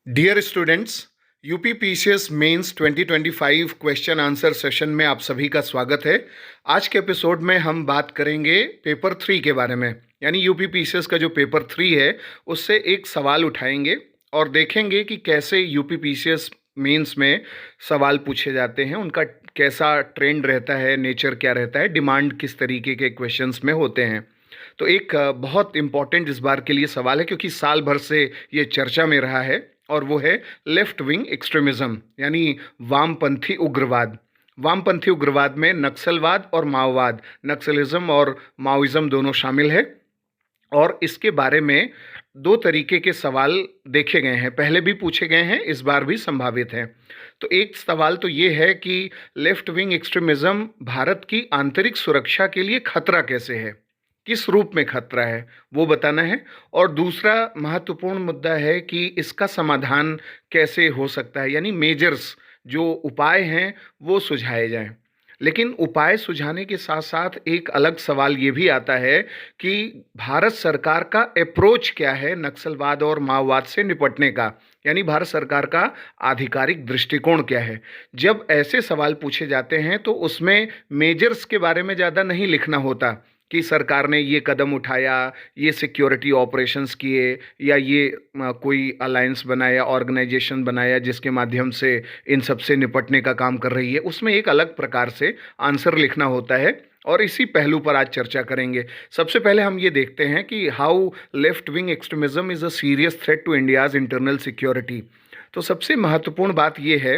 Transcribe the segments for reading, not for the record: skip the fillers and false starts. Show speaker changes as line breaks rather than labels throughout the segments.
Dear students, UP PCS mains 2025 question answer session में आप सभी का स्वागत है। आज के एपिसोड में हम बात करेंगे पेपर 3 के बारे में। यानी यूपी पीसीएस का जो पेपर 3 है उससे एक सवाल उठाएंगे और देखेंगे कि कैसे यूपी पीसीएस मेंस में सवाल पूछे जाते हैं, उनका कैसा ट्रेंड रहता है, नेचर क्या रहता है, डिमांड किस तरीके के क्वेश्चंस में होते हैं। तो एक बहुत इम्पॉर्टेंट इस बार के लिए सवाल है क्योंकि साल भर से ये चर्चा में रहा है और वो है लेफ्ट विंग एक्सट्रीमिज्म यानी वामपंथी उग्रवाद। वामपंथी उग्रवाद में नक्सलवाद और माओवाद, नक्सलिज्म और माओइज्म दोनों शामिल है और इसके बारे में दो तरीके के सवाल देखे गए हैं, पहले भी पूछे गए हैं, इस बार भी संभावित हैं। तो एक सवाल तो ये है कि लेफ्ट विंग एक्सट्रीमिज्म भारत की आंतरिक सुरक्षा के लिए खतरा कैसे है, किस रूप में खतरा है, वो बताना है। और दूसरा महत्वपूर्ण मुद्दा है कि इसका समाधान कैसे हो सकता है, यानी मेजर्स जो उपाय हैं वो सुझाए जाएं। लेकिन उपाय सुझाने के साथ साथ एक अलग सवाल ये भी आता है कि भारत सरकार का अप्रोच क्या है नक्सलवाद और माओवाद से निपटने का, यानी भारत सरकार का आधिकारिक दृष्टिकोण क्या है। जब ऐसे सवाल पूछे जाते हैं तो उसमें मेजर्स के बारे में ज़्यादा नहीं लिखना होता कि सरकार ने ये कदम उठाया, ये सिक्योरिटी ऑपरेशंस किए, या ये कोई अलायंस बनाया, ऑर्गेनाइजेशन बनाया जिसके माध्यम से इन सब से निपटने का काम कर रही है। उसमें एक अलग प्रकार से आंसर लिखना होता है और इसी पहलू पर आज चर्चा करेंगे। सबसे पहले हम ये देखते हैं कि how left wing extremism is a serious threat to India's internal security. तो सबसे महत्वपूर्ण बात यह है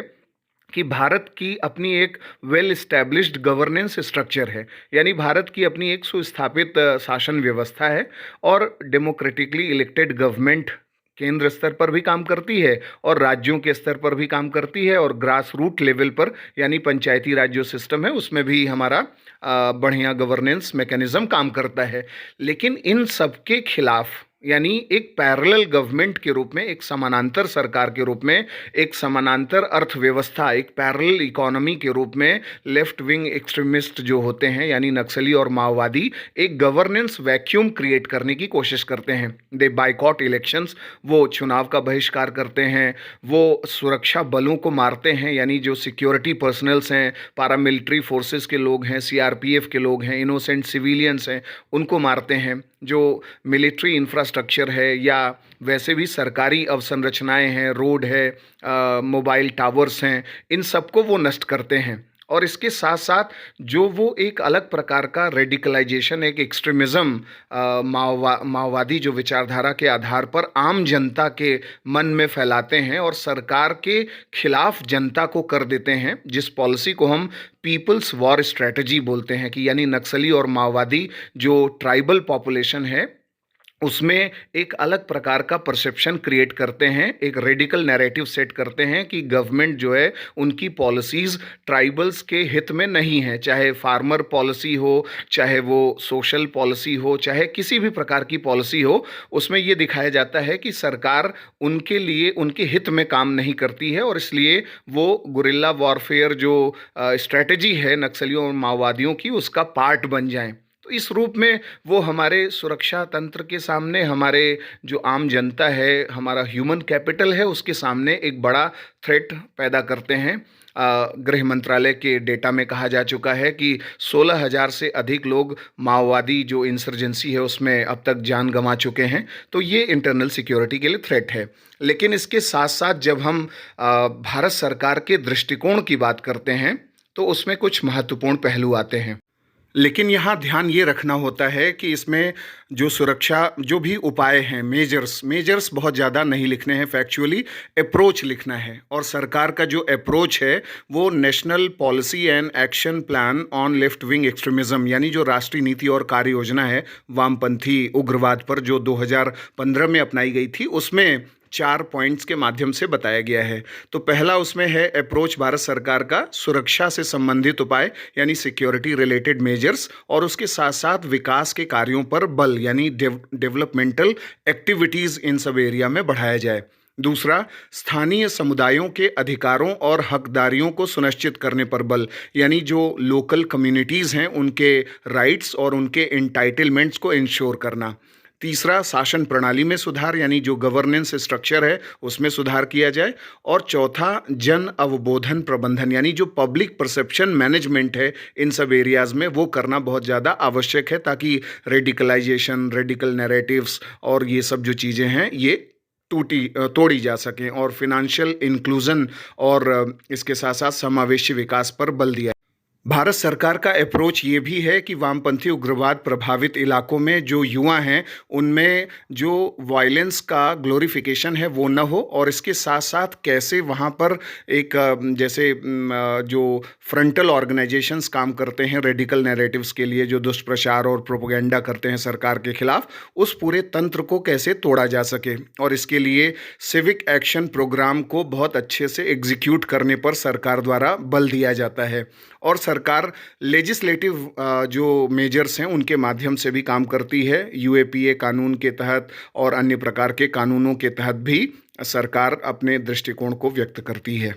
कि भारत की अपनी एक वेल इस्टेब्लिश्ड गवर्नेंस स्ट्रक्चर है, यानी भारत की अपनी एक सुस्थापित शासन व्यवस्था है और डेमोक्रेटिकली इलेक्टेड गवर्नमेंट केंद्र स्तर पर भी काम करती है और राज्यों के स्तर पर भी काम करती है और ग्रास रूट लेवल पर यानी पंचायती राज जो सिस्टम है उसमें भी हमारा बढ़िया गवर्नेंस मैकेनिज्म काम करता है। लेकिन इन सब के खिलाफ यानी एक पैरेलल गवर्नमेंट के रूप में, एक समानांतर सरकार के रूप में, एक समानांतर अर्थव्यवस्था, एक पैरेलल इकोनॉमी के रूप में लेफ्ट विंग एक्सट्रीमिस्ट जो होते हैं यानी नक्सली और माओवादी एक गवर्नेंस वैक्यूम क्रिएट करने की कोशिश करते हैं। दे बाइकॉट इलेक्शंस, वो चुनाव का बहिष्कार करते हैं, वो सुरक्षा बलों को मारते हैं, यानी जो सिक्योरिटी पर्सनल्स हैं, पारामिलिट्री फोर्सेस के लोग हैं, सीआरपीएफ के लोग हैं, इनोसेंट सिविलियंस हैं, उनको मारते हैं। जो मिलिट्री इंफ्रास्ट्रक्चर है या वैसे भी सरकारी अवसंरचनाएं हैं, रोड है, मोबाइल टावर्स हैं, इन सबको वो नष्ट करते हैं। और इसके साथ साथ जो वो एक अलग प्रकार का रेडिकलाइजेशन, एक एक्सट्रीमिज़म, माओवादी जो विचारधारा के आधार पर आम जनता के मन में फैलाते हैं और सरकार के खिलाफ जनता को कर देते हैं, जिस पॉलिसी को हम पीपल्स वॉर स्ट्रेटजी बोलते हैं कि यानी नक्सली और माओवादी जो ट्राइबल पॉपुलेशन है उसमें एक अलग प्रकार का परसेप्शन क्रिएट करते हैं, एक रेडिकल नैरेटिव सेट करते हैं कि गवर्नमेंट जो है उनकी पॉलिसीज़ ट्राइबल्स के हित में नहीं है, चाहे फार्मर पॉलिसी हो, चाहे वो सोशल पॉलिसी हो, चाहे किसी भी प्रकार की पॉलिसी हो, उसमें ये दिखाया जाता है कि सरकार उनके लिए, उनके हित में काम नहीं करती है और इसलिए वो गुरिल्ला वॉरफेयर जो स्ट्रेटजी है नक्सलियों और माओवादियों की, उसका पार्ट बन जाएं। तो इस रूप में वो हमारे सुरक्षा तंत्र के सामने, हमारे जो आम जनता है, हमारा ह्यूमन कैपिटल है, उसके सामने एक बड़ा थ्रेट पैदा करते हैं। गृह मंत्रालय के डेटा में कहा जा चुका है कि 16,000 से अधिक लोग माओवादी जो इंसर्जेंसी है उसमें अब तक जान गंवा चुके हैं। तो ये इंटरनल सिक्योरिटी के लिए थ्रेट है। लेकिन इसके साथ साथ जब हम भारत सरकार के दृष्टिकोण की बात करते हैं तो उसमें कुछ महत्वपूर्ण पहलू आते हैं। लेकिन यहाँ ध्यान ये रखना होता है कि इसमें जो सुरक्षा, जो भी उपाय हैं, मेजर्स बहुत ज़्यादा नहीं लिखने हैं, फैक्चुअली अप्रोच लिखना है। और सरकार का जो अप्रोच है वो national policy and action plan on left wing extremism, यानी जो राष्ट्रीय नीति और कार्य योजना है वामपंथी उग्रवाद पर जो 2015 में अपनाई गई थी, उसमें 4 पॉइंट्स के माध्यम से बताया गया है। तो पहला उसमें है अप्रोच भारत सरकार का सुरक्षा से संबंधित उपाय यानी सिक्योरिटी रिलेटेड मेजर्स, और उसके साथ साथ विकास के कार्यों पर बल यानी डेवलपमेंटल एक्टिविटीज़ इन सब एरिया में बढ़ाया जाए। दूसरा, स्थानीय समुदायों के अधिकारों और हकदारियों को सुनिश्चित करने पर बल, यानी जो लोकल कम्युनिटीज़ हैं उनके राइट्स और उनके इंटाइटलमेंट्स को इंश्योर करना। तीसरा, शासन प्रणाली में सुधार, यानी जो गवर्नेंस स्ट्रक्चर है उसमें सुधार किया जाए। और चौथा, जन अवबोधन प्रबंधन, यानी जो पब्लिक परसेप्शन मैनेजमेंट है इन सब एरियाज़ में वो करना बहुत ज़्यादा आवश्यक है, ताकि रेडिकलाइजेशन, रेडिकल नैरेटिव्स और ये सब जो चीज़ें हैं ये तोड़ी जा सकें, और फिनेंशियल इंक्लूजन और इसके साथ साथ समावेशी विकास पर बल दिया। भारत सरकार का अप्रोच ये भी है कि वामपंथी उग्रवाद प्रभावित इलाकों में जो युवा हैं उनमें जो वायलेंस का ग्लोरिफिकेशन है वो न हो, और इसके साथ साथ कैसे वहाँ पर एक जैसे जो फ्रंटल ऑर्गेनाइजेशंस काम करते हैं रेडिकल नैरेटिव्स के लिए, जो दुष्प्रचार और प्रोपेगेंडा करते हैं सरकार के खिलाफ, उस पूरे तंत्र को कैसे तोड़ा जा सके। और इसके लिए सिविक एक्शन प्रोग्राम को बहुत अच्छे से एग्जीक्यूट करने पर सरकार द्वारा बल दिया जाता है। और सरकार लेजिस्लेटिव जो मेजर्स हैं उनके माध्यम से भी काम करती है। यूएपीए कानून के तहत और अन्य प्रकार के कानूनों के तहत भी सरकार अपने दृष्टिकोण को व्यक्त करती है।